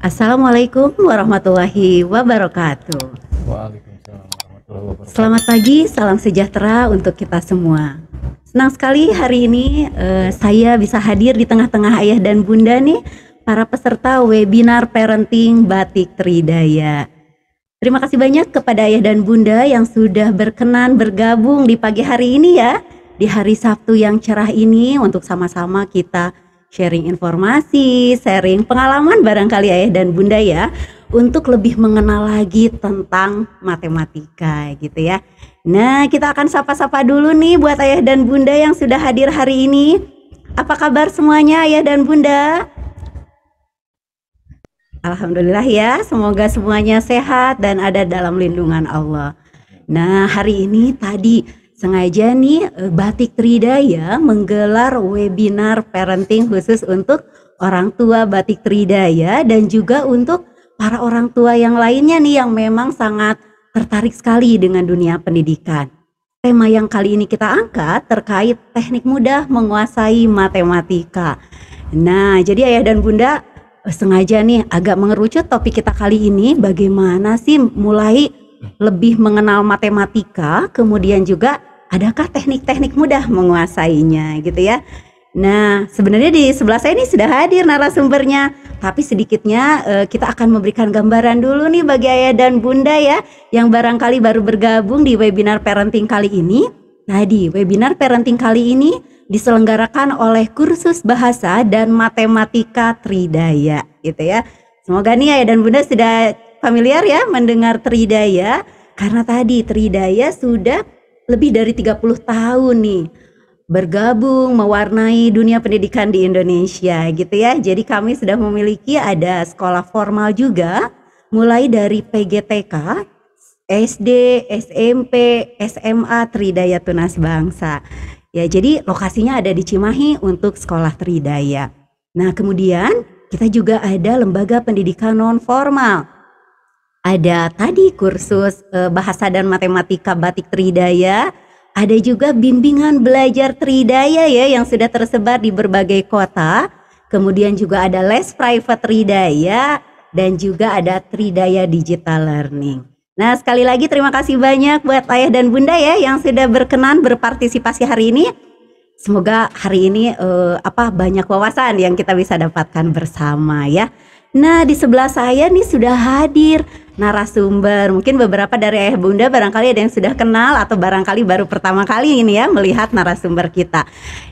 Assalamualaikum warahmatullahi wabarakatuh. Waalaikumsalam warahmatullahi wabarakatuh. Selamat pagi, salam sejahtera untuk kita semua. Senang sekali hari ini saya bisa hadir di tengah-tengah ayah dan bunda nih, para peserta webinar parenting Batik Tridaya. Terima kasih banyak kepada ayah dan bunda yang sudah berkenan bergabung di pagi hari ini ya, di hari Sabtu yang cerah ini untuk sama-sama kita sharing informasi, sharing pengalaman barangkali ayah dan bunda ya, untuk lebih mengenal lagi tentang matematika gitu ya. Nah, kita akan sapa-sapa dulu nih buat ayah dan bunda yang sudah hadir hari ini. Apa kabar semuanya ayah dan bunda? Alhamdulillah ya, semoga semuanya sehat dan ada dalam lindungan Allah. Nah, hari ini tadi sengaja nih Batik Tridaya menggelar webinar parenting khusus untuk orang tua Batik Tridaya dan juga untuk para orang tua yang lainnya nih yang memang sangat tertarik sekali dengan dunia pendidikan. Tema yang kali ini kita angkat terkait teknik mudah menguasai matematika. Nah, jadi ayah dan bunda sengaja nih agak mengerucut topik kita kali ini, bagaimana sih mulai lebih mengenal matematika, kemudian juga adakah teknik-teknik mudah menguasainya gitu ya. Nah, sebenarnya di sebelah saya ini sudah hadir narasumbernya, tapi sedikitnya kita akan memberikan gambaran dulu nih bagi ayah dan bunda ya yang barangkali baru bergabung di webinar parenting kali ini. Tadi webinar parenting kali ini diselenggarakan oleh Kursus Bahasa dan Matematika Tridaya gitu ya. Semoga nih ayah dan bunda sudah familiar ya mendengar Tridaya, karena tadi Tridaya sudah lebih dari 30 tahun nih bergabung mewarnai dunia pendidikan di Indonesia gitu ya. Jadi kami sudah memiliki ada sekolah formal juga, mulai dari PGTK, SD, SMP, SMA Tridaya Tunas Bangsa. Ya, jadi lokasinya ada di Cimahi untuk sekolah Tridaya. Nah, kemudian kita juga ada lembaga pendidikan non formal. Ada tadi kursus bahasa dan matematika Batik Tridaya, ada juga bimbingan belajar Tridaya ya yang sudah tersebar di berbagai kota. Kemudian juga ada les private Tridaya dan juga ada Tridaya Digital Learning. Nah, sekali lagi terima kasih banyak buat ayah dan bunda ya yang sudah berkenan berpartisipasi hari ini. Semoga hari ini banyak wawasan yang kita bisa dapatkan bersama ya. Nah, di sebelah saya nih sudah hadir narasumber. Mungkin beberapa dari ayah bunda barangkali ada yang sudah kenal atau barangkali baru pertama kali ini ya melihat narasumber kita.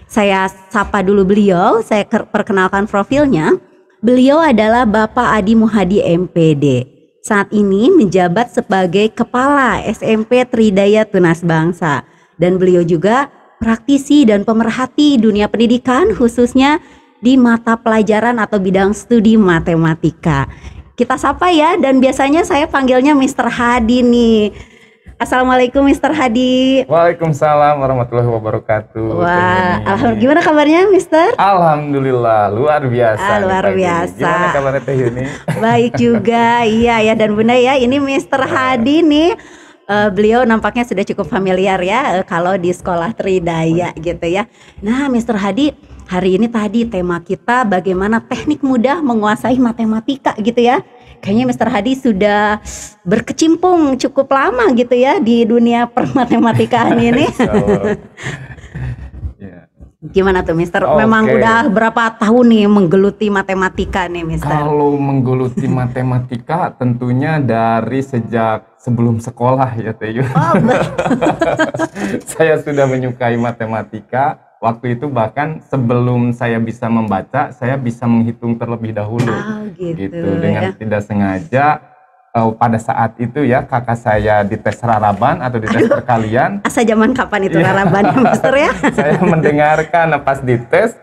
Saya sapa dulu beliau, saya perkenalkan profilnya. Beliau adalah Bapak Adi Muhadi MPD. Saat ini menjabat sebagai Kepala SMP Tridaya Tunas Bangsa. Dan beliau juga praktisi dan pemerhati dunia pendidikan khususnya di mata pelajaran atau bidang studi matematika. Kita sapa ya, dan biasanya saya panggilnya Mr. Hadi nih. Assalamualaikum Mr. Hadi. Waalaikumsalam warahmatullahi wabarakatuh. Wah, alhamdulillah. Gimana kabarnya Mr.? Alhamdulillah, luar biasa. Luar biasa. Gimana kabarnya Teh Yuni? Baik juga, iya ya dan bunda ya. Ini Mr. Hadi nih. Beliau nampaknya sudah cukup familiar ya kalau di sekolah Tridaya gitu ya. Nah, Mr. Hadi, hari ini tadi tema kita bagaimana teknik mudah menguasai matematika gitu ya. Kayaknya Mr. Hadi sudah berkecimpung cukup lama gitu ya di dunia permatematikaan ini. Gimana tuh Mister? Memang udah berapa tahun nih menggeluti matematika nih Mister? Kalau menggeluti matematika tentunya dari sejak sebelum sekolah ya Teh. Oh, saya sudah menyukai matematika. Waktu itu bahkan sebelum saya bisa membaca, saya bisa menghitung terlebih dahulu. Gitu. Dengan tidak sengaja pada saat itu ya kakak saya dites raraban atau dites perkalian. Asa zaman kapan itu raraban ya Mister ya? Saya mendengarkan pas dites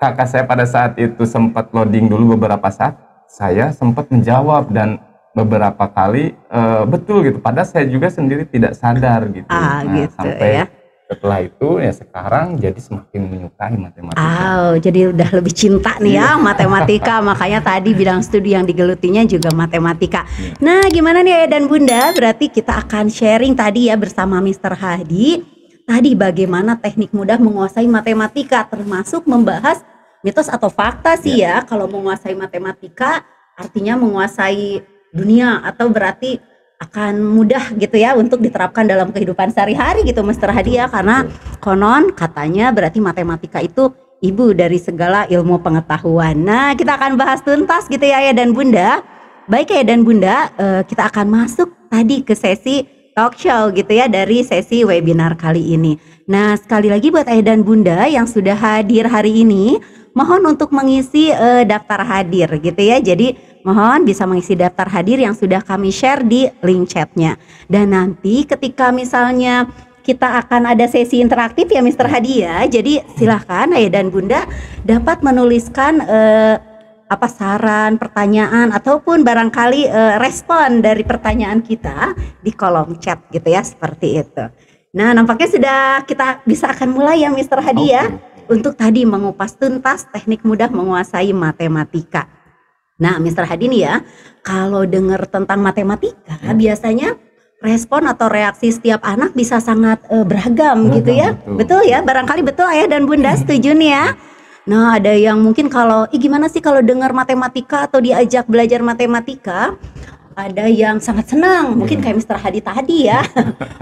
kakak saya pada saat itu sempat loading dulu beberapa saat. Saya sempat menjawab dan beberapa kali betul gitu. Padahal saya juga sendiri tidak sadar gitu. Gitu sampai ya. Setelah itu ya sekarang jadi semakin menyukai matematika. Jadi udah lebih cinta nih ya matematika, makanya tadi bidang studi yang digelutinya juga matematika. Nah, gimana nih ayah dan bunda? Berarti kita akan sharing tadi ya bersama Mr. Hadi. Tadi bagaimana teknik mudah menguasai matematika, termasuk membahas mitos atau fakta sih ya, kalau menguasai matematika artinya menguasai dunia atau berarti akan mudah gitu ya untuk diterapkan dalam kehidupan sehari-hari gitu Mr. Hadi ya, karena konon katanya berarti matematika itu ibu dari segala ilmu pengetahuan. Nah, kita akan bahas tuntas gitu ya Ayah dan Bunda. Baik Ayah dan Bunda, kita akan masuk tadi ke sesi talk show gitu ya dari sesi webinar kali ini. Nah, sekali lagi buat Ayah dan Bunda yang sudah hadir hari ini, mohon untuk mengisi daftar hadir gitu ya. Jadi mohon bisa mengisi daftar hadir yang sudah kami share di link chatnya. Dan nanti ketika misalnya kita akan ada sesi interaktif ya Mr. Hadi ya. Jadi silahkan Ayah dan Bunda dapat menuliskan apa saran, pertanyaan ataupun barangkali respon dari pertanyaan kita di kolom chat gitu ya, seperti itu. Nah, nampaknya sudah kita bisa akan mulai ya Mr. Hadi ya, untuk tadi mengupas tuntas teknik mudah menguasai matematika. Nah, Mr. Hadi nih ya, kalau dengar tentang matematika biasanya respon atau reaksi setiap anak bisa sangat beragam gitu ya. Betul ya, barangkali betul Ayah dan Bunda setuju nih ya. Nah, ada yang mungkin kalau gimana sih kalau dengar matematika atau diajak belajar matematika, ada yang sangat senang, mungkin kayak Mr. Hadi tadi ya.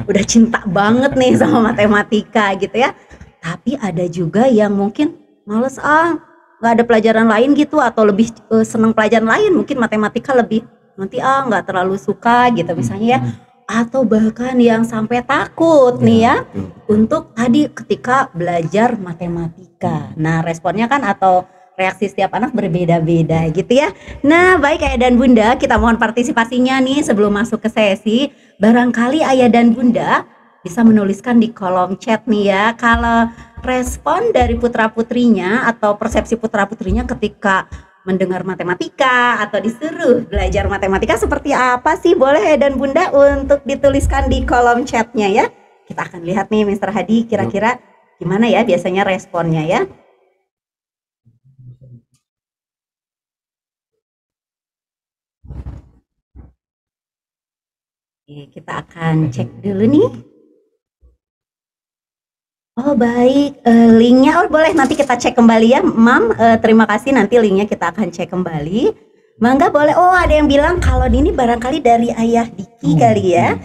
Udah cinta banget nih sama matematika gitu ya. Tapi ada juga yang mungkin males nggak ada pelajaran lain gitu, atau lebih senang pelajaran lain, mungkin matematika lebih nanti nggak terlalu suka gitu misalnya ya. Atau bahkan yang sampai takut nih ya untuk tadi ketika belajar matematika. Nah, responnya kan atau reaksi setiap anak berbeda-beda gitu ya. Nah, baik Ayah dan Bunda, kita mohon partisipasinya nih sebelum masuk ke sesi. Barangkali Ayah dan Bunda bisa menuliskan di kolom chat nih ya, kalau respon dari putra-putrinya atau persepsi putra-putrinya ketika mendengar matematika atau disuruh belajar matematika seperti apa sih? Boleh Ayah dan Bunda untuk dituliskan di kolom chatnya ya. Kita akan lihat nih Mr. Hadi kira-kira gimana ya biasanya responnya ya. Oke, kita akan cek dulu nih. Oh baik, linknya boleh nanti kita cek kembali ya Mam, terima kasih, nanti linknya kita akan cek kembali. Mangga boleh. Oh, ada yang bilang kalau ini barangkali dari Ayah Diki kali ya,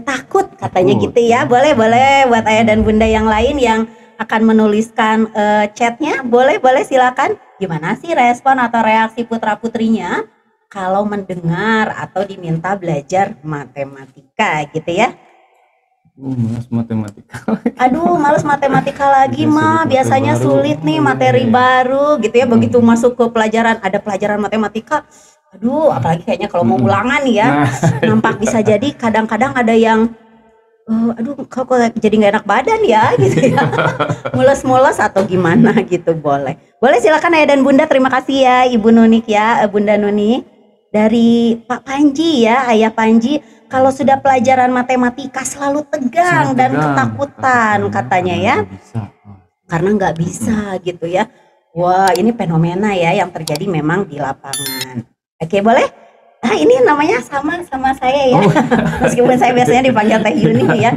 takut katanya gitu ya. Boleh buat Ayah dan Bunda yang lain yang akan menuliskan chatnya, boleh silakan. Gimana sih respon atau reaksi putra-putrinya kalau mendengar atau diminta belajar matematika gitu ya. Males matematika. Aduh, males matematika lagi mah. Biasanya sulit nih materi baru gitu ya. Begitu masuk ke pelajaran, ada pelajaran matematika. Aduh, apalagi kayaknya kalau mau ulangan ya. Nampak bisa jadi kadang-kadang ada yang aduh kok jadi nggak enak badan ya gitu ya. Mules-mules atau gimana gitu. Boleh silakan Ayah dan Bunda. Terima kasih ya Ibu Nunik ya, Bunda Nuni. Dari Pak Panji ya, Ayah Panji. Kalau sudah pelajaran matematika selalu tegang dan ketakutan katanya ya. Karena nggak bisa gitu ya. Wah, ini fenomena ya yang terjadi memang di lapangan. Oke, boleh? Nah, ini namanya sama saya ya. Meskipun saya biasanya dipanggil Teh Yuni ya.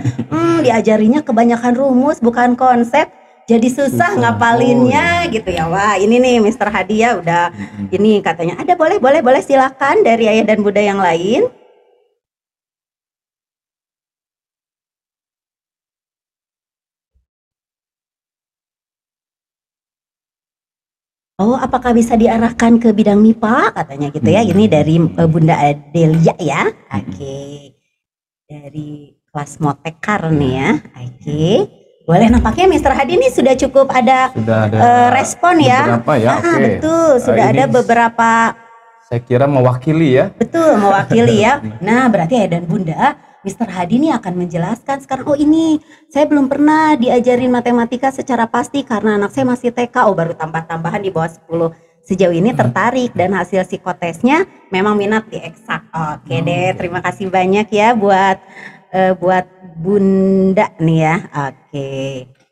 Diajarinya kebanyakan rumus bukan konsep. Jadi susah ngapalinnya gitu ya. Wah, ini nih Mr. Hadi ya udah ini katanya. Ada boleh silakan dari Ayah dan Bunda yang lain. Oh, apakah bisa diarahkan ke bidang MIPA katanya gitu ya. Ini dari Bunda Adelia ya. Oke. Dari kelas Motekar nih ya. Oke. Boleh, nampaknya Mr. Hadi ini sudah cukup ada respon ya. Betul, sudah ada beberapa. Saya kira mewakili ya. Betul, mewakili ya. Nah, berarti Ayah dan Bunda, Mr. Hadi ini akan menjelaskan sekarang, oh ini saya belum pernah diajarin matematika secara pasti karena anak saya masih TK, baru tambah-tambahan di bawah 10. Sejauh ini tertarik dan hasil psikotesnya memang minat di eksak. Oke deh, terima kasih banyak ya buat Bunda nih ya. Oke.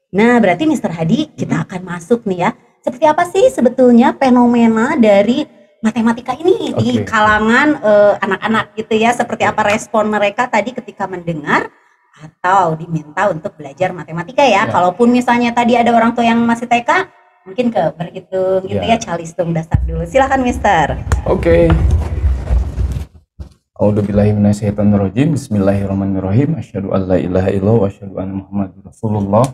Nah, berarti Mr. Hadi kita akan masuk nih ya. Seperti apa sih sebetulnya fenomena dari matematika ini di kalangan anak-anak gitu ya, seperti apa respon mereka tadi ketika mendengar atau diminta untuk belajar matematika ya. Kalaupun misalnya tadi ada orang tua yang masih TK, mungkin ke berhitung gitu ya, calistung dasar dulu. Silakan Mister. Oke. A'udzubillahi minasyaitonirrajim. Bismillahirrahmanirrahim. Asyhadu an la ilaha illallah wa asyhadu anna Muhammadar Rasulullah.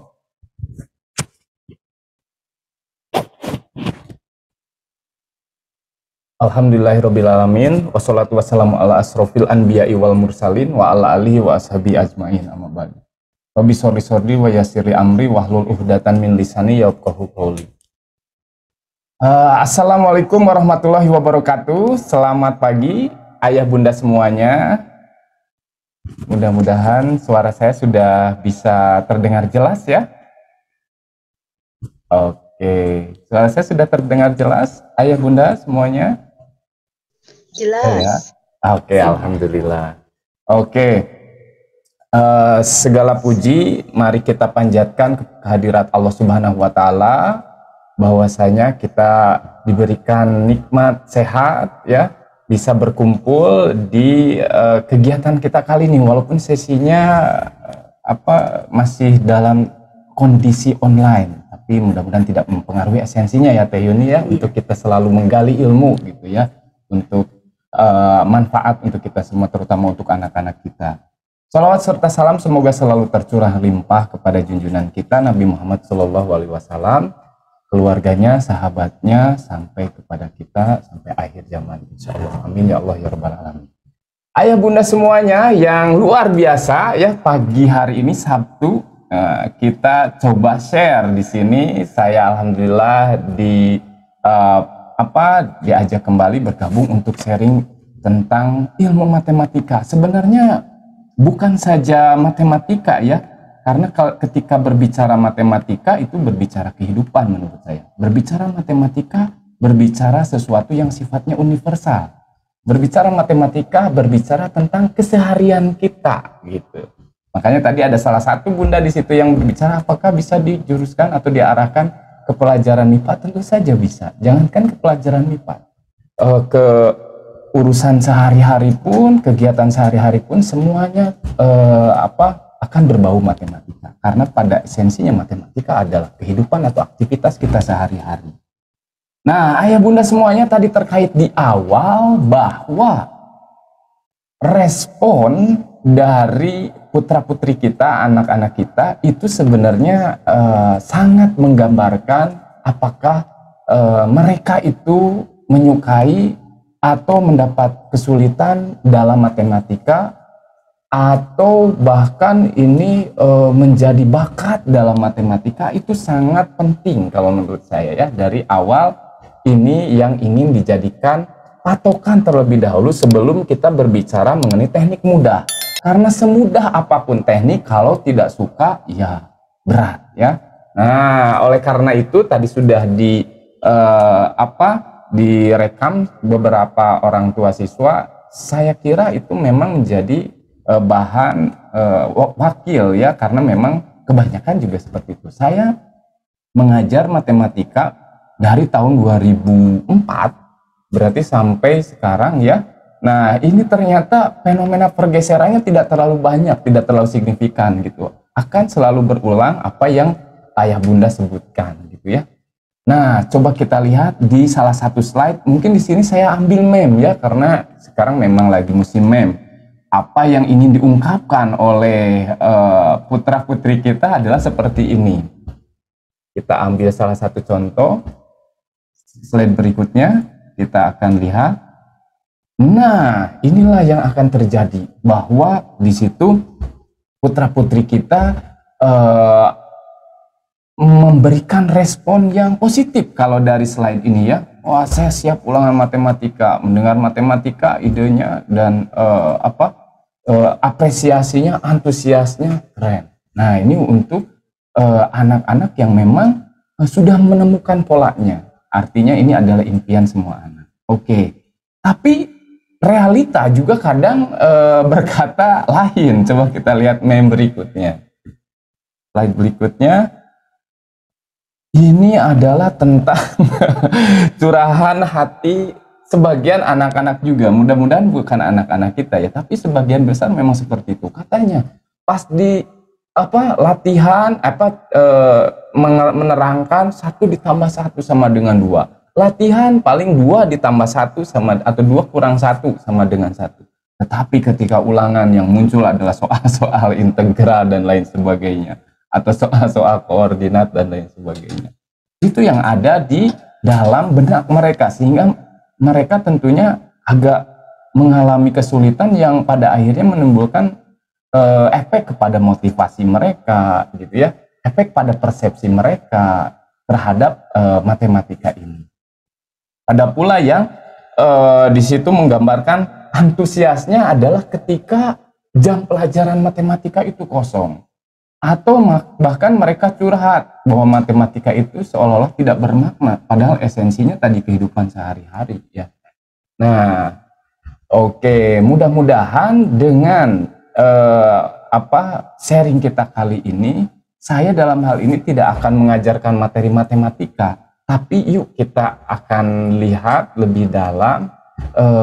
Alhamdulillahirabbil alamin wassalatu wassalamu ala asrofil anbiya'i wal mursalin wa ala alihi wa ashabi ajmain amma ba'd. Rabbi sholli wa yassirli amri wahlul 'uqdatam min lisani yafqahu qawli. Assalamualaikum warahmatullahi wabarakatuh. Selamat pagi ayah bunda semuanya. Mudah-mudahan suara saya sudah bisa terdengar jelas ya. Oke, suara saya sudah terdengar jelas ayah bunda semuanya. Jelas. Ya? Oke, alhamdulillah. Oke, segala puji mari kita panjatkan kehadirat Allah Subhanahu wa Ta'ala, bahwasanya kita diberikan nikmat sehat ya, bisa berkumpul di kegiatan kita kali ini walaupun sesinya masih dalam kondisi online, tapi mudah-mudahan tidak mempengaruhi esensinya ya Teh Yuni ya, untuk kita selalu menggali ilmu gitu ya, untuk manfaat untuk kita semua, terutama untuk anak-anak kita. Salawat serta salam semoga selalu tercurah limpah kepada junjungan kita Nabi Muhammad SAW, keluarganya, sahabatnya, sampai kepada kita sampai akhir zaman insyaallah. Amin ya Allah ya rabbal alamin. Ayah bunda semuanya yang luar biasa ya, pagi hari ini Sabtu kita coba share di sini. Saya alhamdulillah diajak kembali bergabung untuk sharing tentang ilmu matematika. Sebenarnya bukan saja matematika ya, karena ketika berbicara matematika itu berbicara kehidupan menurut saya. Berbicara matematika berbicara sesuatu yang sifatnya universal. Berbicara matematika berbicara tentang keseharian kita gitu. Makanya tadi ada salah satu bunda di situ yang berbicara apakah bisa dijuruskan atau diarahkan ke pelajaran MIPA. Tentu saja bisa. Jangankan ke pelajaran MIPA, ke urusan sehari-hari pun, kegiatan sehari-hari pun semuanya akan berbau matematika, karena pada esensinya matematika adalah kehidupan atau aktivitas kita sehari-hari. Nah, ayah bunda semuanya tadi terkait di awal bahwa respon dari putra-putri kita, anak-anak kita itu sebenarnya sangat menggambarkan apakah mereka itu menyukai atau mendapat kesulitan dalam matematika, atau bahkan ini menjadi bakat dalam matematika. Itu sangat penting kalau menurut saya ya, dari awal ini yang ingin dijadikan patokan terlebih dahulu sebelum kita berbicara mengenai teknik mudah. Karena semudah apapun teknik, kalau tidak suka ya berat ya. Nah, oleh karena itu tadi sudah direkam beberapa orang tua siswa. Saya kira itu memang menjadi bahan wakil ya, karena memang kebanyakan juga seperti itu. Saya mengajar matematika dari tahun 2004, berarti sampai sekarang ya. Nah, ini ternyata fenomena pergeserannya tidak terlalu banyak, tidak terlalu signifikan gitu. Akan selalu berulang apa yang ayah bunda sebutkan gitu ya. Nah, coba kita lihat di salah satu slide. Mungkin di sini saya ambil meme ya, karena sekarang memang lagi musim meme. Apa yang ingin diungkapkan oleh putra-putri kita adalah seperti ini. Kita ambil salah satu contoh. Slide berikutnya kita akan lihat. Nah, inilah yang akan terjadi, bahwa di situ putra-putri kita memberikan respon yang positif. Kalau dari slide ini ya, wah saya siap ulangan matematika, mendengar matematika, idenya dan apresiasinya, antusiasnya keren. Nah, ini untuk anak-anak yang memang sudah menemukan polanya. Artinya ini adalah impian semua anak. Oke, tapi realita juga kadang berkata lain. Coba kita lihat meme berikutnya. Slide berikutnya. Ini adalah tentang curahan hati sebagian anak-anak juga. Mudah-mudahan bukan anak-anak kita ya, tapi sebagian besar memang seperti itu. Katanya pas di latihan menerangkan 1 ditambah 1 sama dengan 2. Latihan paling 2 ditambah 1 sama, atau 2 kurang 1 sama dengan 1. Tetapi ketika ulangan yang muncul adalah soal-soal integral dan lain sebagainya, atau soal-soal koordinat dan lain sebagainya. Itu yang ada di dalam benak mereka, sehingga mereka tentunya agak mengalami kesulitan yang pada akhirnya menimbulkan efek kepada motivasi mereka, gitu ya, efek pada persepsi mereka terhadap matematika ini. Ada pula yang di situ menggambarkan antusiasnya adalah ketika jam pelajaran matematika itu kosong, atau bahkan mereka curhat bahwa matematika itu seolah-olah tidak bermakna, padahal esensinya tadi kehidupan sehari-hari, ya. Nah, oke, mudah-mudahan dengan sharing kita kali ini, saya dalam hal ini tidak akan mengajarkan materi matematika, tapi yuk kita akan lihat lebih dalam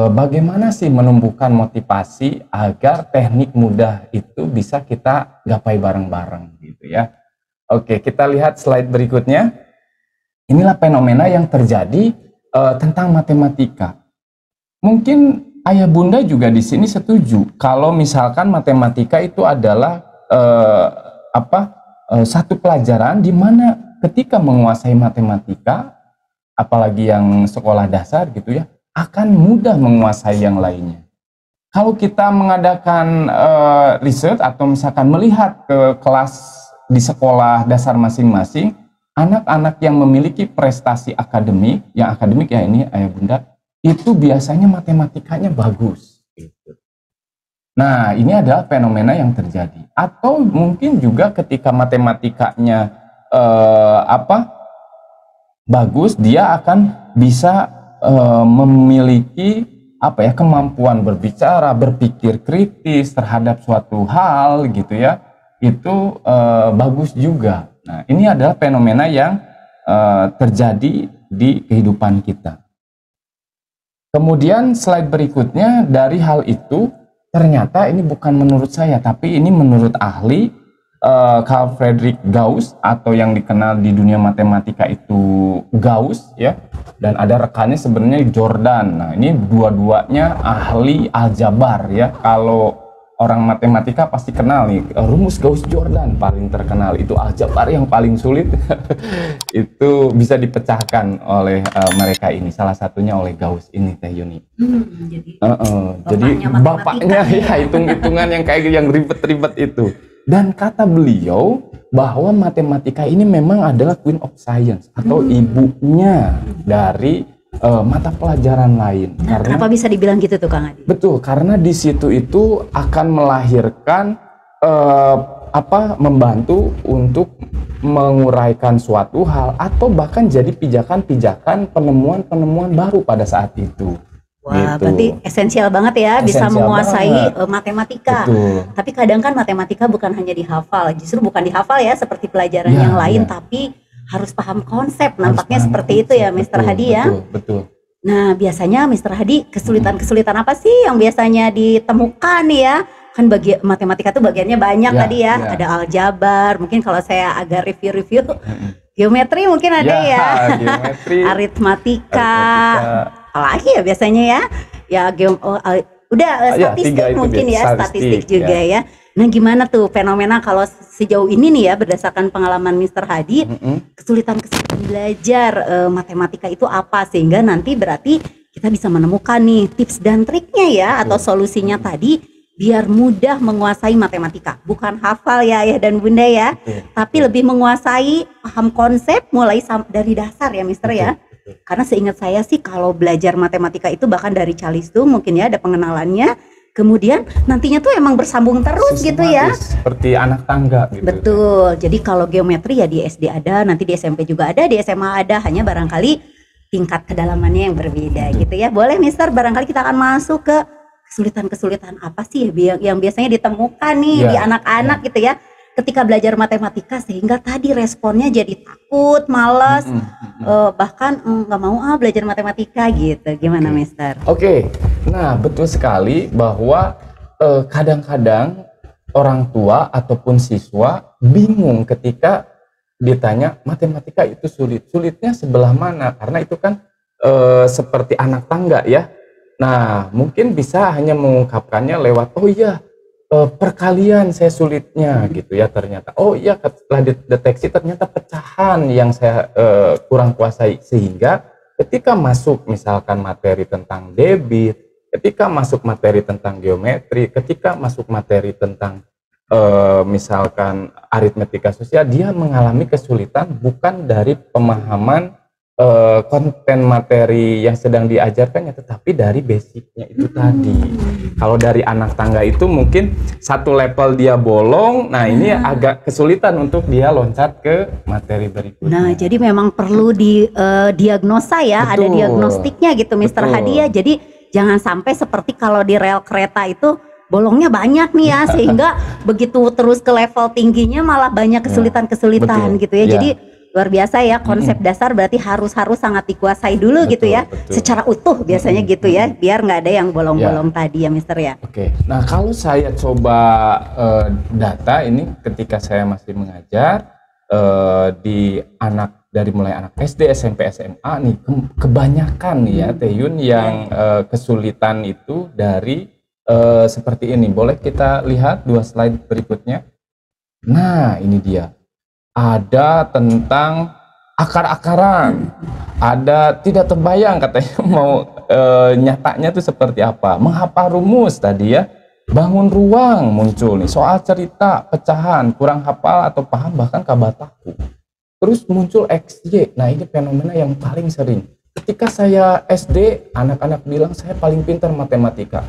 bagaimana sih menumbuhkan motivasi agar teknik mudah itu bisa kita gapai bareng-bareng, gitu ya. Oke, kita lihat slide berikutnya. Inilah fenomena yang terjadi tentang matematika. Mungkin ayah bunda juga di sini setuju kalau misalkan matematika itu adalah satu pelajaran di mana ketika menguasai matematika, apalagi yang sekolah dasar gitu ya, akan mudah menguasai yang lainnya. Kalau kita mengadakan riset atau misalkan melihat ke kelas di sekolah dasar masing-masing, anak-anak yang memiliki prestasi akademik, yang akademik ya ini ayah bunda, itu biasanya matematikanya bagus. Nah, ini adalah fenomena yang terjadi. Atau mungkin juga ketika matematikanya bagus, dia akan bisa memiliki kemampuan berbicara, berpikir kritis terhadap suatu hal, gitu ya. Itu bagus juga. Nah, ini adalah fenomena yang terjadi di kehidupan kita. Kemudian slide berikutnya, dari hal itu ternyata ini bukan menurut saya, tapi ini menurut ahli Carl Friedrich Gauss, atau yang dikenal di dunia matematika itu Gauss, ya. Dan ada rekannya sebenarnya Jordan. Nah, ini dua-duanya ahli aljabar, ya. Kalau orang matematika pasti kenal nih, rumus Gauss-Jordan paling terkenal, itu aljabar yang paling sulit itu bisa dipecahkan oleh mereka ini, salah satunya oleh Gauss ini, Teh Yuni. Jadi bapaknya ya hitung-hitungan yang kayak yang ribet-ribet itu. Dan kata beliau bahwa matematika ini memang adalah Queen of Science, atau ibunya dari mata pelajaran lain. Nah, kenapa bisa dibilang gitu tuh Kang Adi? Betul, karena di situ itu akan melahirkan membantu untuk menguraikan suatu hal, atau bahkan jadi pijakan-pijakan, penemuan-penemuan baru pada saat itu. Wah, gitu. Berarti esensial banget ya, bisa menguasai matematika. Betul. Tapi kadang kan matematika bukan hanya dihafal, justru bukan dihafal ya seperti pelajaran yang lain, tapi harus paham konsep. Nampaknya seperti itu ya, Mr. Hadi ya. Betul. Nah, biasanya Mr. Hadi kesulitan-kesulitan apa sih yang biasanya ditemukan nih ya? Kan matematika tuh bagiannya banyak tadi ya. Ada aljabar, mungkin kalau saya agak review geometri mungkin ada ya. Geometri, aritmatika. Apalagi ya biasanya ya statistik mungkin ya, statistik juga ya. Nah, gimana tuh fenomena kalau sejauh ini nih ya, berdasarkan pengalaman Mr. Hadi, kesulitan-kesulitan belajar matematika itu apa, sehingga nanti berarti kita bisa menemukan nih tips dan triknya ya, atau solusinya tadi biar mudah menguasai matematika. Bukan hafal ya ayah dan bunda ya, tapi lebih menguasai, paham konsep mulai dari dasar ya Mister ya. Karena seingat saya sih kalau belajar matematika itu bahkan dari Calisto mungkin ya ada pengenalannya, kemudian nantinya tuh emang bersambung terus gitu ya. Seperti anak tangga gitu. Betul. Jadi kalau geometri ya di SD ada, nanti di SMP juga ada, di SMA ada, hanya barangkali tingkat kedalamannya yang berbeda gitu ya. Boleh Mister, barangkali kita akan masuk ke kesulitan-kesulitan apa sih yang biasanya ditemukan nih di anak-anak gitu ya, ketika belajar matematika, sehingga tadi responnya jadi takut, malas, bahkan nggak mau belajar matematika gitu. Gimana Mister? Oke, nah betul sekali bahwa kadang-kadang orang tua ataupun siswa bingung ketika ditanya matematika itu sulit. Sulitnya sebelah mana? Karena itu kan seperti anak tangga ya. Nah, mungkin bisa hanya mengungkapkannya lewat, oh iya, perkalian saya sulitnya gitu ya ternyata. Oh iya, setelah deteksi ternyata pecahan yang saya kurang kuasai. Sehingga ketika masuk misalkan materi tentang debit, ketika masuk materi tentang geometri, ketika masuk materi tentang misalkan aritmetika sosial, dia mengalami kesulitan bukan dari pemahaman konten materi yang sedang diajarkannya, tetapi dari basicnya itu tadi. Kalau dari anak tangga itu mungkin satu level dia bolong, nah ini agak kesulitan untuk dia loncat ke materi berikutnya. Nah, jadi memang perlu di diagnosa ya, betul, ada diagnostiknya gitu, Mr. Hadi ya. Jadi jangan sampai seperti kalau di rel kereta itu bolongnya banyak nih ya, sehingga begitu terus ke level tingginya malah banyak kesulitan-kesulitan gitu ya. Jadi luar biasa ya, konsep dasar berarti harus sangat dikuasai dulu gitu ya, secara utuh biasanya gitu ya, biar nggak ada yang bolong-bolong tadi ya Mister ya. Oke, nah kalau saya coba data ini ketika saya masih mengajar di anak, dari mulai anak SD, SMP, SMA nih, kebanyakan nih ya Teyun yang kesulitan itu dari seperti ini. Boleh kita lihat 2 slide berikutnya. Nah, ini dia. Ada tentang akar-akaran. Ada tidak terbayang katanya mau nyatanya itu seperti apa. Menghafal rumus tadi ya. Bangun ruang muncul nih. Soal cerita, pecahan, kurang hafal atau paham bahkan kabataku. Terus muncul XY. Nah, ini fenomena yang paling sering. Ketika saya SD, anak-anak bilang saya paling pintar matematika.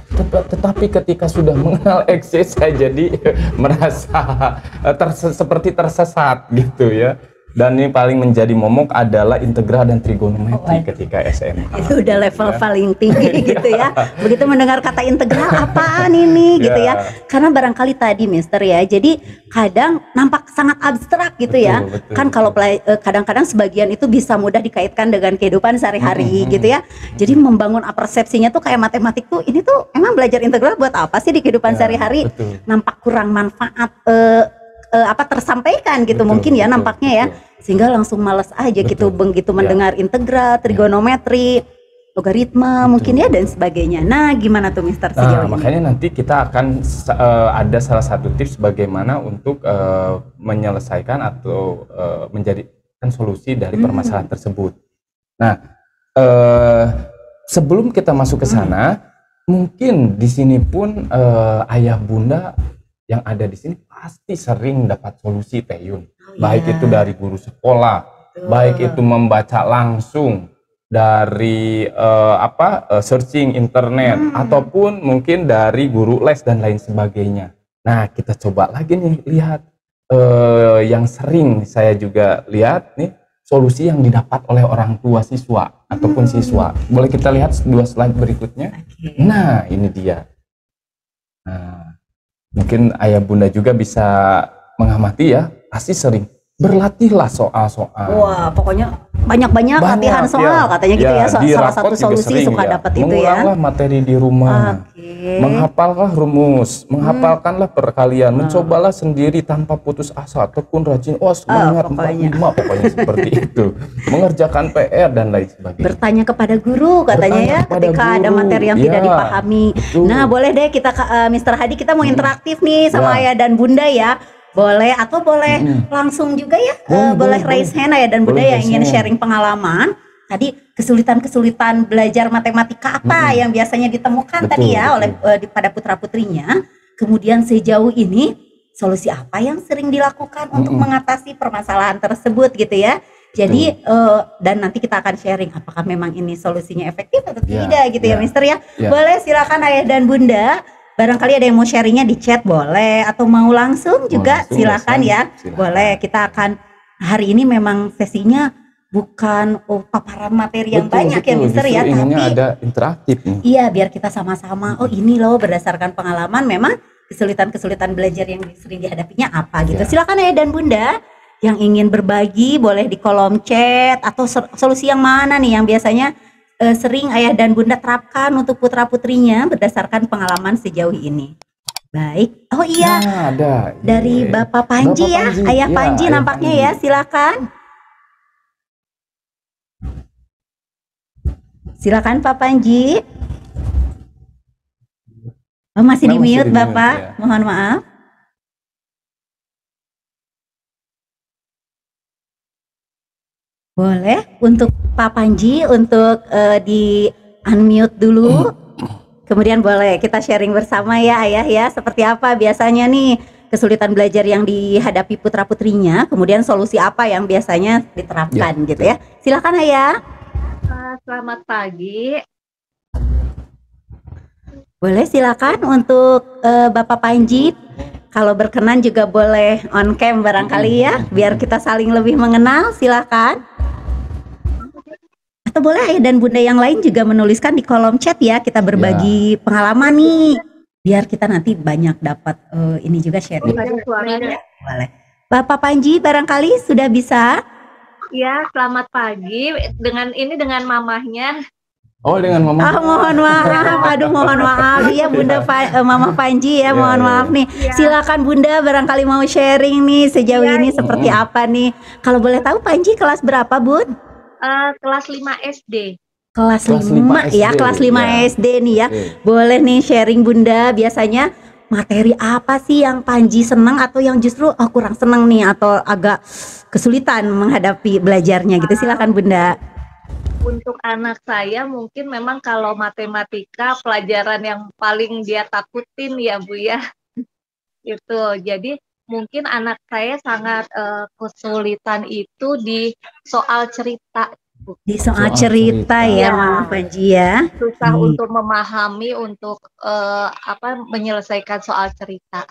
Tetapi ketika sudah mengenal XY, saya jadi merasa seperti tersesat gitu ya. Dan ini paling menjadi momok adalah integral dan trigonometri ketika SMA. Itu udah level paling tinggi gitu ya. Begitu mendengar kata integral, apaan ini gitu ya. Karena barangkali tadi Mister ya, jadi kadang nampak sangat abstrak gitu ya. Kan kalau kadang-kadang sebagian itu bisa mudah dikaitkan dengan kehidupan sehari-hari gitu ya. Jadi membangun persepsinya tuh kayak matematik tuh, ini tuh emang belajar integral buat apa sih di kehidupan sehari-hari? Nampak kurang manfaat tersampaikan gitu, mungkin ya nampaknya ya, sehingga langsung males aja gitu begitu mendengar integral, trigonometri, logaritma mungkin ya dan sebagainya. Nah, gimana tuh Mister sejauh ini? Makanya nanti kita akan ada salah satu tips bagaimana untuk menyelesaikan atau menjadikan solusi dari permasalahan tersebut. Nah, sebelum kita masuk ke sana, mungkin di sini pun ayah bunda yang ada di sini pasti sering dapat solusi Teyun, baik itu dari guru sekolah, baik itu membaca langsung dari searching internet, ataupun mungkin dari guru les dan lain sebagainya. Nah, kita coba lagi nih lihat yang sering saya juga lihat nih, solusi yang didapat oleh orang tua siswa ataupun siswa. Boleh kita lihat 2 slide berikutnya. Nah, ini dia. Nah, mungkin ayah bunda juga bisa mengamati ya, pasti sering berlatihlah soal-soal. Wah, pokoknya banyak-banyak latihan soal katanya gitu ya. Salah satu solusi suka dapat itu ya. Mengulanglah materi di rumah, menghafallah rumus, menghafalkanlah perkalian, mencobalah sendiri tanpa putus asa, tekun rajin, semangat 45 pokoknya seperti itu. Mengerjakan PR dan lain sebagainya. Bertanya kepada guru katanya ya, ketika ada materi yang tidak dipahami. Nah, boleh deh kita Mr. Hadi, kita mau interaktif nih sama ayah dan bunda ya. Boleh atau boleh langsung juga ya, boleh raise hand ayah dan bunda yang ingin sharing pengalaman. Tadi kesulitan-kesulitan belajar matematika apa yang biasanya ditemukan tadi ya oleh pada putra-putrinya. Kemudian sejauh ini solusi apa yang sering dilakukan untuk mengatasi permasalahan tersebut gitu ya. Jadi dan nanti kita akan sharing apakah memang ini solusinya efektif atau tidak gitu ya Mister ya. Boleh silakan ayah dan bunda. Barangkali ada yang mau sharingnya di chat boleh, atau mau langsung juga silakan ya. Boleh, kita akan hari ini memang sesinya bukan paparan materi yang banyak ya Mister ya, tapi ada interaktif nih. Iya, biar kita sama-sama ini loh berdasarkan pengalaman memang kesulitan-kesulitan belajar yang sering dihadapinya apa gitu. Silakan ayah dan bunda yang ingin berbagi boleh di kolom chat, atau solusi yang mana nih yang biasanya sering ayah dan bunda terapkan untuk putra-putrinya berdasarkan pengalaman sejauh ini. Baik. Oh iya, ada. dari Bapak Panji ya, Ayah Panji nampaknya ya, silakan. Silakan Pak Panji. Oh, masih di mute Bapak, mohon maaf. Boleh untuk Pak Panji untuk di unmute dulu. Kemudian boleh kita sharing bersama ya Ayah ya, seperti apa biasanya nih kesulitan belajar yang dihadapi putra-putrinya, kemudian solusi apa yang biasanya diterapkan gitu ya. Silakan Ayah. Selamat pagi. Boleh silakan untuk Bapak Panji. Kalau berkenan juga boleh on cam barangkali ya, biar kita saling lebih mengenal, silakan. Atau boleh Ayah dan Bunda yang lain juga menuliskan di kolom chat ya, kita berbagi pengalaman nih, biar kita nanti banyak dapat ini juga sharing. Boleh. Bapak Panji barangkali sudah bisa? Ya, selamat pagi. Dengan mamahnya. Oh, dengan mama. Mohon maaf, aduh mohon maaf. Iya Bunda Mama Panji ya, mohon maaf nih. Silakan Bunda barangkali mau sharing nih sejauh ini seperti apa nih. Kalau boleh tahu Panji kelas berapa Bun? Kelas 5 SD. Kelas 5 ya, kelas 5 SD nih ya. Boleh nih sharing Bunda, biasanya materi apa sih yang Panji senang atau yang justru kurang senang nih atau agak kesulitan menghadapi belajarnya gitu. Silakan Bunda. Untuk anak saya mungkin memang kalau matematika pelajaran yang paling dia takutin ya Bu ya. Itu. Jadi mungkin anak saya sangat kesulitan itu di soal cerita. Di soal cerita ya Mama Panji ya. Susah untuk memahami, untuk menyelesaikan soal cerita.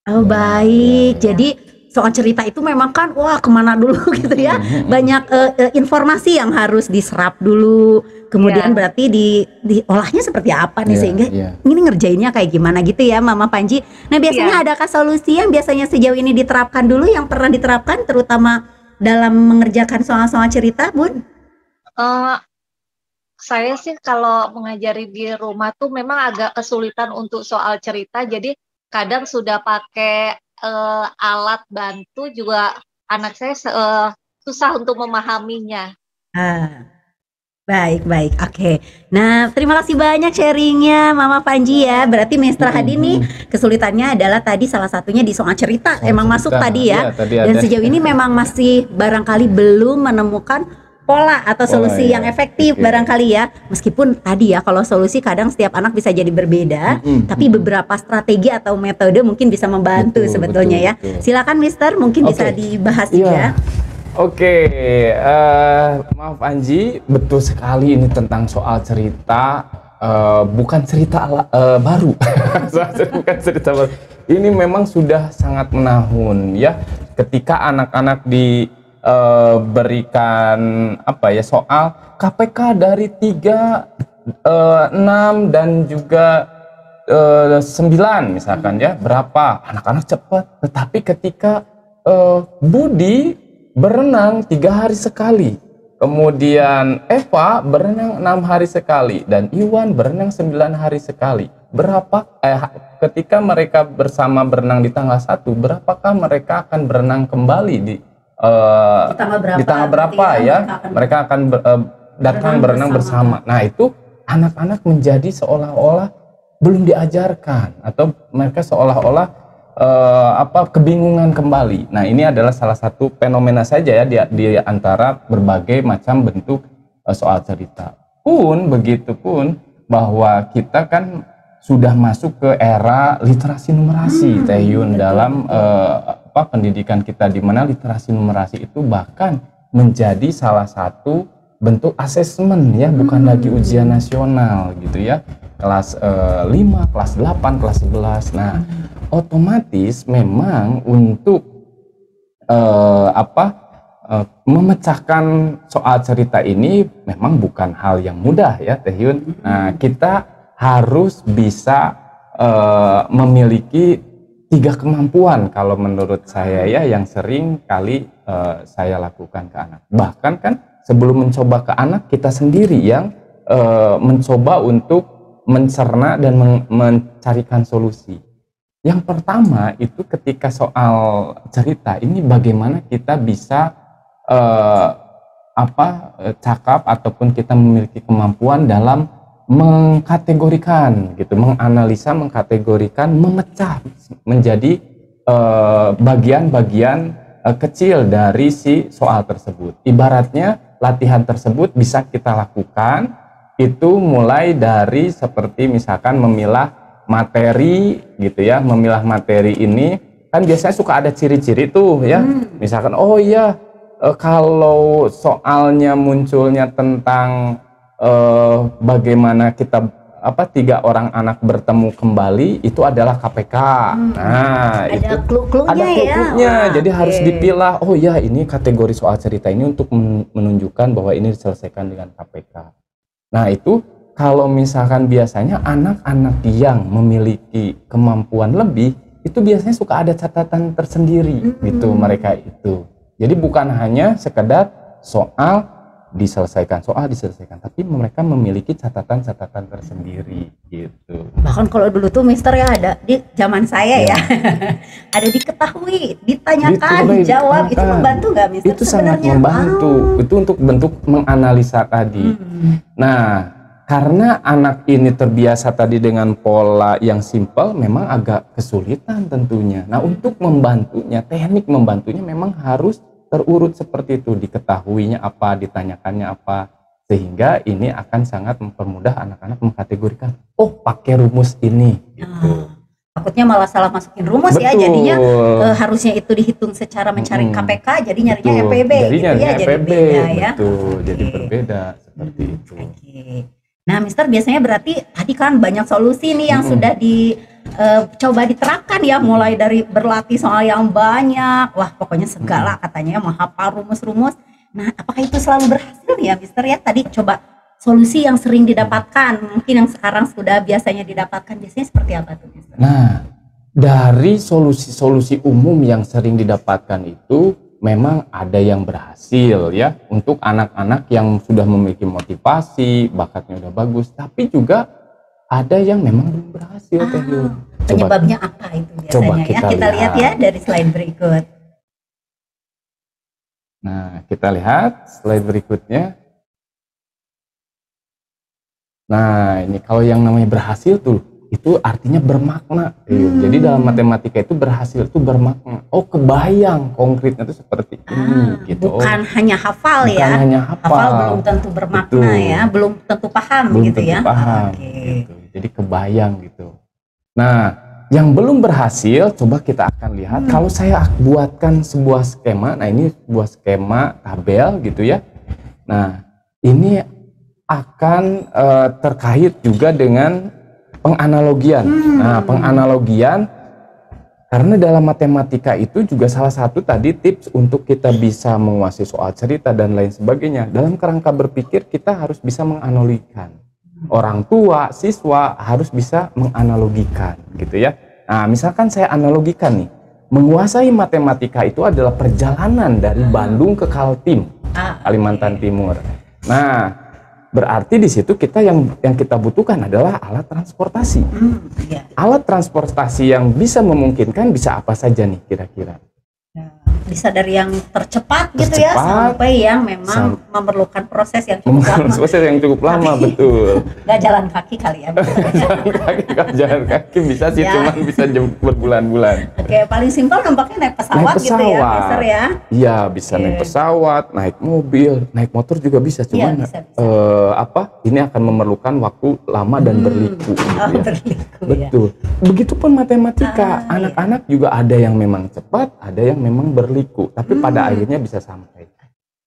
Oh baik, jadi soal cerita itu memang kan wah kemana dulu gitu ya, banyak informasi yang harus diserap dulu, kemudian berarti diolahnya seperti apa nih sehingga ini ngerjainnya kayak gimana gitu ya Mama Panji. Nah biasanya adakah solusi yang biasanya sejauh ini diterapkan dulu, yang pernah diterapkan terutama dalam mengerjakan soal-soal cerita Bun? Saya sih kalau mengajari di rumah tuh memang agak kesulitan untuk soal cerita, jadi kadang sudah pakai alat bantu juga anak saya susah untuk memahaminya. Baik, oke. Nah, terima kasih banyak sharingnya Mama Panji ya. Berarti Mister Hadi nih kesulitannya adalah tadi salah satunya di soal cerita, emang masuk tadi ya. Dan sejauh ini memang masih barangkali belum menemukan pola atau solusi yang efektif barangkali ya. Meskipun tadi ya kalau solusi kadang setiap anak bisa jadi berbeda, tapi beberapa strategi atau metode mungkin bisa membantu sebetulnya ya. Silakan Mister, mungkin bisa dibahas juga. Maaf Anji, betul sekali ini tentang soal cerita, bukan cerita baru. Bukan cerita baru. Ini memang sudah sangat menahun ya, ketika anak-anak berikan soal KPK dari 3, 6 dan juga 9 misalkan ya, berapa anak-anak cepat, tetapi ketika Budi berenang 3 hari sekali, kemudian Eva berenang 6 hari sekali, dan Iwan berenang 9 hari sekali, ketika mereka bersama berenang di tanggal 1, berapakah mereka akan berenang kembali di tanggal berapa ya mereka akan datang berenang bersama. Nah itu anak-anak menjadi seolah-olah belum diajarkan, atau mereka seolah-olah kebingungan kembali. Nah ini adalah salah satu fenomena saja ya di antara berbagai macam bentuk soal cerita. Begitupun bahwa kita kan sudah masuk ke era literasi numerasi, Teh Yun, dalam pendidikan kita, di mana literasi numerasi itu bahkan menjadi salah satu bentuk asesmen ya, bukan lagi ujian nasional gitu ya, kelas 5, kelas 8, kelas 11. Nah, otomatis memang untuk memecahkan soal cerita ini memang bukan hal yang mudah ya Teh Yun. Nah, kita harus bisa memiliki 3 kemampuan kalau menurut saya ya, yang sering kali saya lakukan ke anak. Bahkan kan sebelum mencoba ke anak, kita sendiri yang mencoba untuk mencerna dan mencarikan solusi. Yang pertama itu ketika soal cerita ini bagaimana kita bisa cakap ataupun kita memiliki kemampuan dalam mengkategorikan gitu, menganalisa, mengkategorikan, memecah menjadi bagian-bagian kecil dari si soal tersebut. Ibaratnya latihan tersebut bisa kita lakukan itu mulai dari seperti misalkan memilah materi gitu ya, memilah materi ini kan biasanya suka ada ciri-ciri tuh ya, misalkan oh iya kalau soalnya munculnya tentang bagaimana kita 3 orang anak bertemu kembali itu adalah KPK. Nah ada itu clue-cluenya ada clue-cluenya ya. jadi harus dipilah, oh ya ini kategori soal cerita ini untuk menunjukkan bahwa ini diselesaikan dengan KPK. Nah itu kalau misalkan biasanya anak-anak yang memiliki kemampuan lebih itu biasanya suka ada catatan tersendiri gitu mereka itu. Jadi bukan hanya sekedar soal diselesaikan, tapi mereka memiliki catatan-catatan tersendiri gitu. Bahkan kalau dulu tuh Mister ya ada di zaman saya ya, ada diketahui, ditanyakan, dijawab, itu membantu nggak Mister? Itu sangat membantu, itu untuk bentuk menganalisa tadi. Nah, karena anak ini terbiasa tadi dengan pola yang simpel, memang agak kesulitan tentunya. Nah, untuk membantunya, teknik membantunya memang harus terurut seperti itu, diketahuinya apa, ditanyakannya apa, sehingga ini akan sangat mempermudah anak-anak mengkategorikan, oh pakai rumus ini gitu. Takutnya malah salah masukin rumus. Betul. Ya jadinya harusnya itu dihitung secara mencari KPK, jadi nyarinya EPB gitu ya, jadi beda ya. Betul, jadi berbeda seperti itu. Nah Mister biasanya berarti tadi kan banyak solusi nih yang sudah coba diterapkan ya, mulai dari berlatih soal yang banyak, wah pokoknya segala katanya menghafal rumus-rumus. Nah apakah itu selalu berhasil ya Mister ya? Tadi coba solusi yang sering didapatkan, mungkin yang sekarang sudah biasanya didapatkan, biasanya seperti apa tuh Mister? Nah dari solusi-solusi umum yang sering didapatkan itu memang ada yang berhasil ya untuk anak-anak yang sudah memiliki motivasi, bakatnya udah bagus, tapi juga ada yang memang belum berhasil. Penyebabnya apa itu biasanya ya? Kita lihat ya dari slide berikut. Nah, kita lihat slide berikutnya. Nah, ini kalau yang namanya berhasil tuh, itu artinya bermakna. Jadi dalam matematika itu berhasil itu bermakna. Oh, kebayang konkretnya itu seperti ini gitu. Bukan hanya hafal bukan ya. Hanya hafal belum tentu bermakna ya, belum tentu paham belum gitu tentu ya. Paham, gitu. Jadi kebayang gitu. Nah, yang belum berhasil coba kita akan lihat kalau saya buatkan sebuah skema. Nah, ini sebuah skema tabel gitu ya. Nah, ini akan terkait juga dengan penganalogian. Nah, penganalogian karena dalam matematika itu juga salah satu tadi tips untuk kita bisa menguasai soal cerita dan lain sebagainya. Dalam kerangka berpikir kita harus bisa menganalogikan. Orang tua, siswa harus bisa menganalogikan gitu ya. Nah, misalkan saya analogikan nih, menguasai matematika itu adalah perjalanan dari Bandung ke Kaltim, Kalimantan Timur. Nah, berarti di situ kita yang kita butuhkan adalah alat transportasi. Alat transportasi yang bisa memungkinkan bisa apa saja nih kira-kira? Bisa dari yang tercepat gitu ya, sampai yang memang memerlukan proses yang cukup lama. Proses yang cukup lama, betul. Nggak jalan kaki kali ya. Jalan kaki bisa sih, cuman bisa berbulan-bulan. Oke, paling simpel nampaknya naik pesawat gitu ya, Mister ya. Iya, bisa naik pesawat, naik mobil, naik motor juga bisa. Cuman bisa. Ini akan memerlukan waktu lama dan berliku. Betul. Begitupun matematika, anak-anak juga ada yang memang cepat, ada yang memang berliku, tapi pada akhirnya bisa sampai.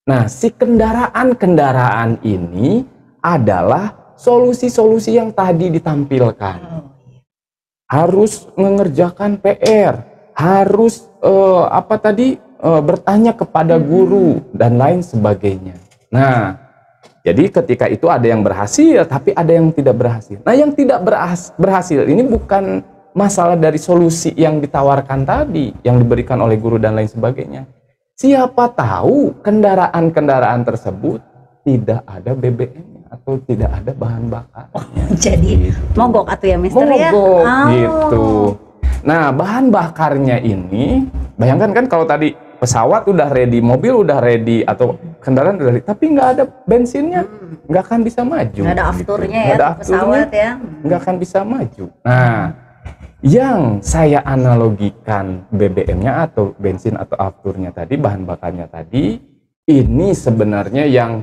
Nah, si kendaraan ini adalah solusi-solusi yang tadi ditampilkan. Harus mengerjakan PR, harus bertanya kepada guru dan lain sebagainya. Nah, jadi ketika itu ada yang berhasil, tapi ada yang tidak berhasil. Nah, yang tidak berhasil ini bukan masalah dari solusi yang ditawarkan tadi, yang diberikan oleh guru dan lain sebagainya. Siapa tahu kendaraan-kendaraan tersebut tidak ada BBM atau tidak ada bahan bakar. Jadi mogok atau ya Mister ya? Mogok gitu. Nah, bahan bakarnya ini, bayangkan kan kalau tadi pesawat udah ready, mobil udah ready, atau kendaraan udah ready, tapi nggak ada bensinnya, nggak akan bisa maju. Nggak ada afturnya gitu. ya, pesawat ya. Nggak akan bisa maju. Nah, yang saya analogikan BBM-nya atau bensin atau afturnya tadi, bahan bakarnya tadi, ini sebenarnya yang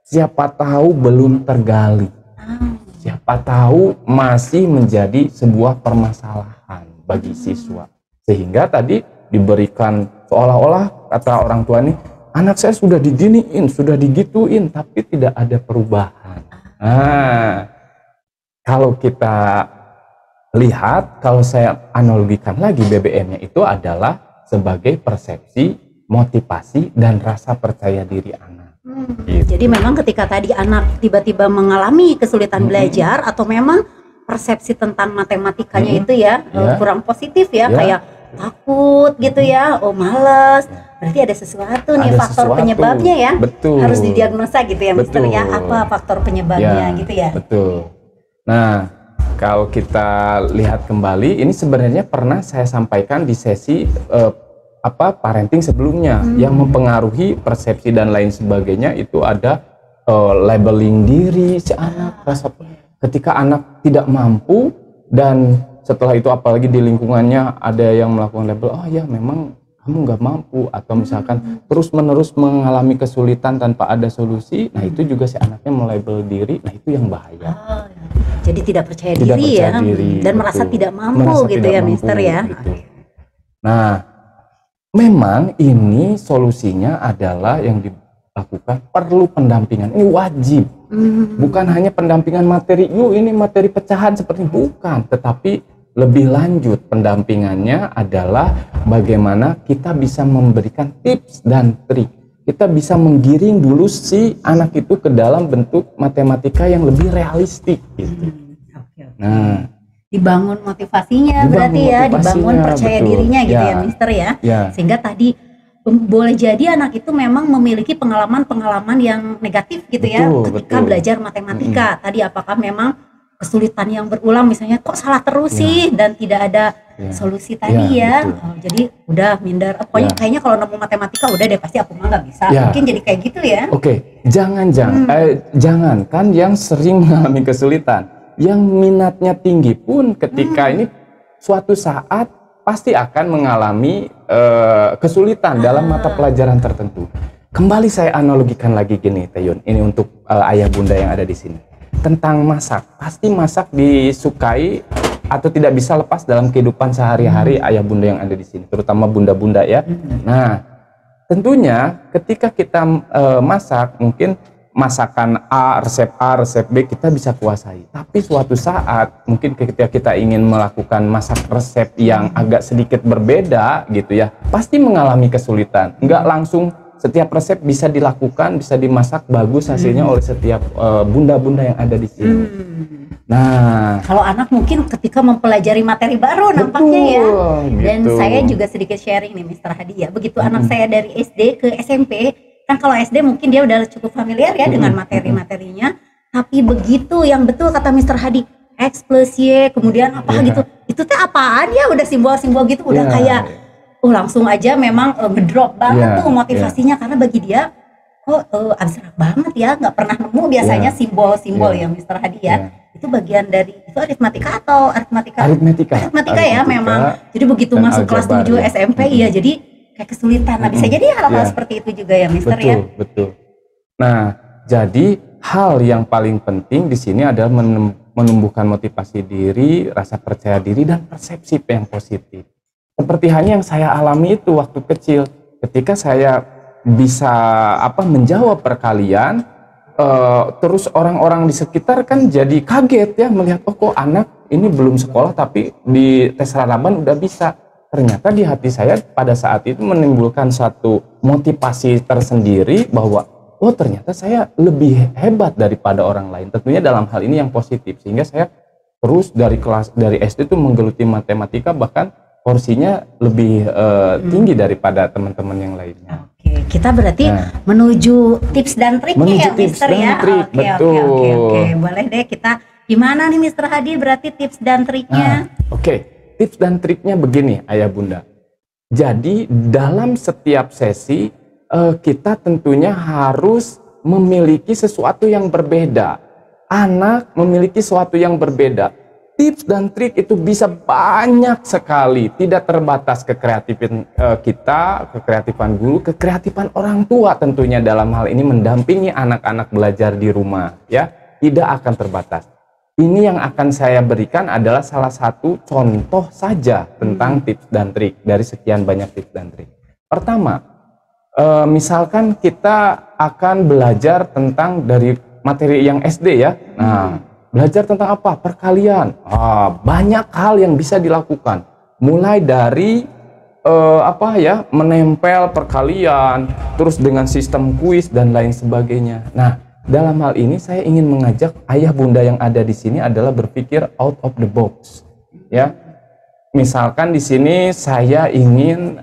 siapa tahu belum tergali. Siapa tahu masih menjadi sebuah permasalahan bagi siswa. Sehingga tadi diberikan seolah-olah kata orang tua nih, anak saya sudah diginiin, sudah digituin, tapi tidak ada perubahan. Nah, kalau kita lihat, kalau saya analogikan lagi BBM-nya itu adalah sebagai persepsi, motivasi, dan rasa percaya diri anak. Gitu. Jadi memang ketika tadi anak tiba-tiba mengalami kesulitan belajar atau memang persepsi tentang matematikanya itu ya kurang positif ya, kayak takut gitu ya, oh males, berarti ada sesuatu nih faktor penyebabnya ya. Betul. Harus didiagnosa gitu ya, Mister ya, apa faktor penyebabnya gitu ya. Betul. Nah, kalau kita lihat kembali, ini sebenarnya pernah saya sampaikan di sesi parenting sebelumnya, yang mempengaruhi persepsi dan lain sebagainya itu ada labeling diri si anak, ketika anak tidak mampu, dan setelah itu apalagi di lingkungannya ada yang melakukan label, oh ya memang kamu nggak mampu, atau misalkan terus menerus mengalami kesulitan tanpa ada solusi, nah itu juga si anaknya melabel diri, nah itu yang bahaya. Jadi tidak percaya diri ya, dan merasa tidak mampu gitu ya, Mister ya. Gitu. Nah, memang ini solusinya adalah yang dilakukan perlu pendampingan, ini wajib. Bukan hanya pendampingan materi, ini materi pecahan seperti, bukan, tetapi lebih lanjut pendampingannya adalah bagaimana kita bisa memberikan tips dan trik. Kita bisa menggiring dulu si anak itu ke dalam bentuk matematika yang lebih realistik gitu. Nah, dibangun motivasinya berarti ya, dibangun percaya dirinya gitu ya, Mister ya. Sehingga tadi boleh jadi anak itu memang memiliki pengalaman-pengalaman yang negatif gitu ya ketika belajar matematika. Tadi apakah memang kesulitan yang berulang, misalnya kok salah terus sih dan tidak ada solusi tadi ya. Jadi udah minder, pokoknya kayaknya kalau nemu matematika udah deh pasti aku mah nggak bisa. Mungkin jadi kayak gitu ya. Jangan kan yang sering mengalami kesulitan, yang minatnya tinggi pun ketika ini suatu saat pasti akan mengalami kesulitan dalam mata pelajaran tertentu. Kembali saya analogikan lagi gini, Tayun, ini untuk ayah bunda yang ada di sini. Tentang masak, pasti masak disukai atau tidak bisa lepas dalam kehidupan sehari-hari ayah bunda yang ada di sini, terutama bunda-bunda ya. Nah, tentunya ketika kita masak, mungkin masakan A, resep B kita bisa kuasai. Tapi suatu saat mungkin ketika kita ingin melakukan masak resep yang agak sedikit berbeda gitu ya, pasti mengalami kesulitan. Nggak langsung setiap resep bisa dilakukan, bisa dimasak bagus hasilnya oleh setiap bunda-bunda yang ada di sini. Nah, kalau anak mungkin ketika mempelajari materi baru nampaknya ya. Dan saya juga sedikit sharing nih, Mister Hadi ya. Begitu anak saya dari SD ke SMP, kan kalau SD mungkin dia udah cukup familiar ya dengan materi-materinya, tapi begitu yang betul kata Mister Hadi, X plus Y kemudian apa gitu, itu teh apaan ya, udah simbol-simbol gitu, udah kayak langsung aja memang ngedrop banget tuh motivasinya, karena bagi dia kok abstrak banget ya, nggak pernah nemu biasanya simbol-simbol ya Mister Hadi ya. Itu bagian dari, itu aritmatika atau aritmatika ya memang. Jadi begitu masuk kelas 7 SMP ya, jadi kayak kesulitan. Nah, bisa jadi hal-hal seperti itu juga ya, Mister ya. Betul. Nah, jadi hal yang paling penting di sini adalah menumbuhkan motivasi diri, rasa percaya diri, dan persepsi yang positif. Seperti hanya yang saya alami itu waktu kecil, ketika saya bisa menjawab perkalian, terus orang-orang di sekitar kan jadi kaget ya melihat, oh kok anak ini belum sekolah tapi di tes Raraban udah bisa. Ternyata di hati saya pada saat itu menimbulkan satu motivasi tersendiri bahwa oh ternyata saya lebih hebat daripada orang lain. Tentunya dalam hal ini yang positif, sehingga saya terus dari SD itu menggeluti matematika, bahkan porsinya lebih tinggi daripada teman-teman yang lainnya. Oke, kita berarti menuju tips dan triknya ya, Mister ya. Oke, boleh deh kita gimana nih Mister Hadi berarti tips dan triknya? Oke. tips dan triknya begini Ayah Bunda. Jadi dalam setiap sesi kita tentunya harus memiliki sesuatu yang berbeda. Anak memiliki sesuatu yang berbeda. Tips dan trik itu bisa banyak sekali, tidak terbatas kekreatifan kita, kekreatifan guru, kekreatifan orang tua tentunya dalam hal ini mendampingi anak-anak belajar di rumah, ya, tidak akan terbatas. Ini yang akan saya berikan adalah salah satu contoh saja tentang tips dan trik dari sekian banyak tips dan trik. Pertama, misalkan kita akan belajar tentang dari materi yang SD ya. Nah, belajar tentang apa? Perkalian. Banyak hal yang bisa dilakukan. Mulai dari menempel perkalian, terus dengan sistem kuis dan lain sebagainya. Nah, dalam hal ini saya ingin mengajak ayah bunda yang ada di sini adalah berpikir out of the box. Ya, misalkan di sini saya ingin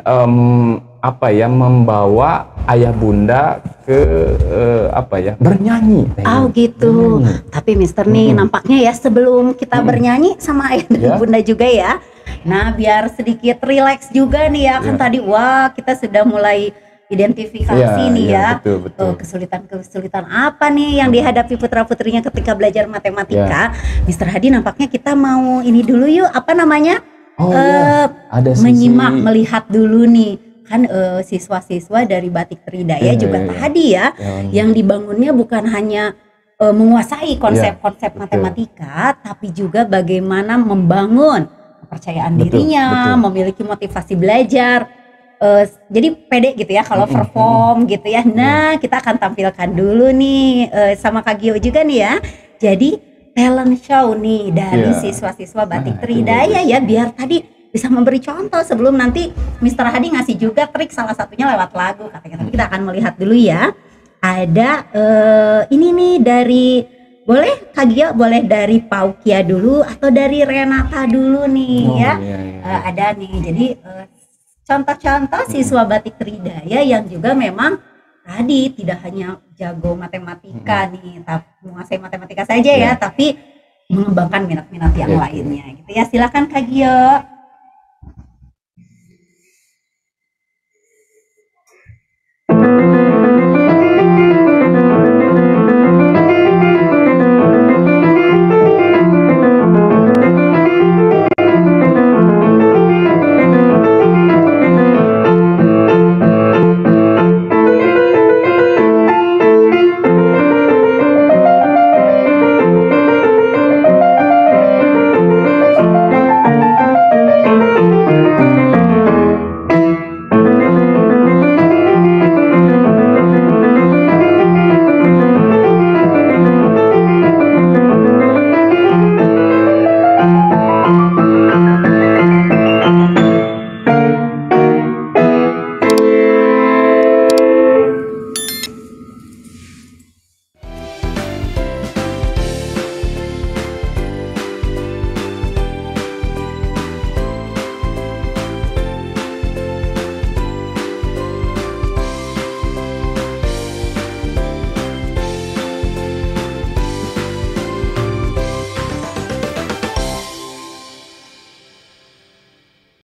membawa ayah bunda ke bernyanyi. Oh gitu. Tapi Mister nih nampaknya ya sebelum kita bernyanyi sama ayah dan bunda juga ya. Nah biar sedikit relax juga nih ya kan tadi kita sudah mulai identifikasi nih ya. Betul. Kesulitan apa nih yang dihadapi putra putrinya ketika belajar matematika. Mister Hadi nampaknya kita mau ini dulu yuk ada menyimak melihat dulu nih. Kan siswa-siswa dari Batik Tridaya juga tadi yang dibangunnya bukan hanya menguasai konsep-konsep matematika, tapi juga bagaimana membangun kepercayaan dirinya, memiliki motivasi belajar, jadi pede gitu ya kalau perform gitu ya. Nah kita akan tampilkan dulu nih sama Kak Gio juga nih ya, jadi talent show nih dari siswa-siswa Batik Tridaya ya, biar tadi bisa memberi contoh sebelum nanti Mr. Hadi ngasih juga trik, salah satunya lewat lagu katanya. Tapi kita akan melihat dulu ya. Ada ini nih dari, boleh Kak Gio, boleh dari Paukia dulu atau dari Renata dulu nih ada nih. Jadi contoh-contoh siswa Batik Tridaya yang juga memang tadi tidak hanya jago matematika nih, tapi menguasai matematika saja ya, tapi mengembangkan minat-minat yang lainnya gitu ya. Silakan Kak Gio.